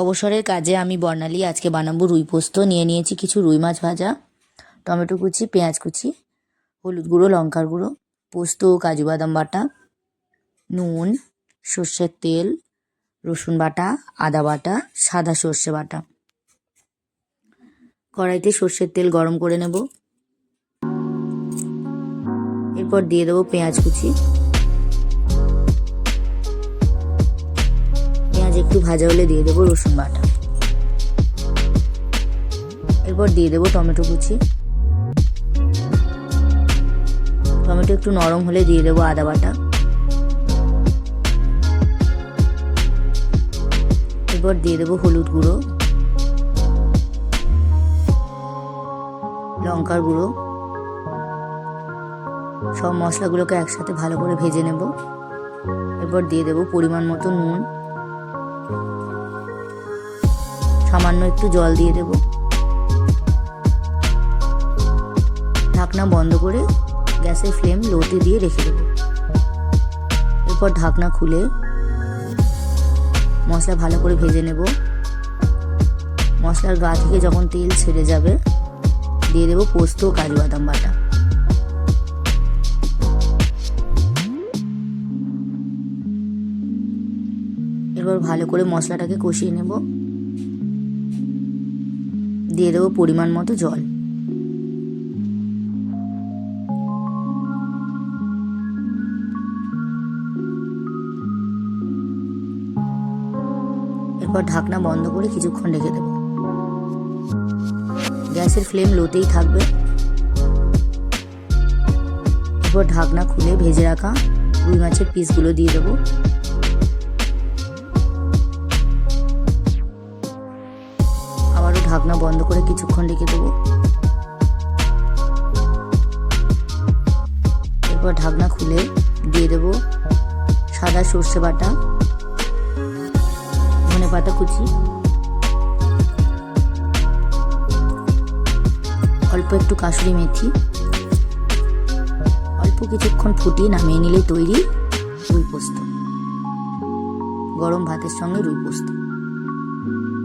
অবসরের কাজে আমি বর্ণালী আজকে বানাবো রুই পোস্ত। নিয়ে নিয়েছি কিছু রুই মাছ ভাজা, টমেটো কুচি, পেঁয়াজ কুচি, হলুদ গুঁড়ো, লঙ্কার গুঁড়ো, পোস্ত ও কাজু বাদাম বাটা, নুন, সর্ষের তেল, রসুন বাটা, আদা বাটা, সাদা সর্ষে বাটা। কড়াইতে সর্ষের তেল গরম করে নেব। এরপর দিয়ে দেবো পেঁয়াজ কুচি। পেঁয়াজ একটু ভাজা হলে দিয়ে দেবো রসুন বাটা। এরপর দিয়ে দেবো টমেটো কুচি। টমেটো একটু নরম হলে দিয়ে দেবো আদা বাটা। এরপর দিয়ে দেবো হলুদ গুঁড়ো, লঙ্কার গুঁড়ো। সব মশলাগুলোকে একসাথে ভালো করে ভেজে নেব। এরপর দিয়ে দেবো পরিমাণ মতো নুন, সামান্য একটু জল দিয়ে দেব। ঢাকনা বন্ধ করে গ্যাসের ফ্লেম লোতে দিয়ে রেখে দেব। এরপর ঢাকনা খুলে মশলা ভালো করে ভেজে নেব। মশলার গা থেকে যখন তেল ছেড়ে যাবে দিয়ে দেবো পোস্ত ও কাজু বাদাম বাটা। এরপর ভালো করে মশলাটাকে কষিয়ে নেব। দিয়ে দেবো পরিমাণ মতো জল। এরপর ঢাকনা বন্ধ করে কিছুক্ষণ রেখে দেব। গ্যাসের ফ্লেম লোতেই থাকবে। এরপর ঢাকনা খুলে ভেজে রাখা রুই মাছের পিসগুলো দিয়ে দেবো। আবারও ঢাকনা বন্ধ করে কিছুক্ষণ রেখে দেবো। এরপর ঢাকনা খুলে দিয়ে দেবো সাদা সর্ষে বাটা, ধনে পাতা কুচি, অল্প একটু কাসুরি মেথি। অল্প কিছুক্ষণ ফুটিয়ে নামিয়ে নিলে তৈরি রুই পোস্ত। গরম ভাতের সঙ্গে রুই পোস্ত।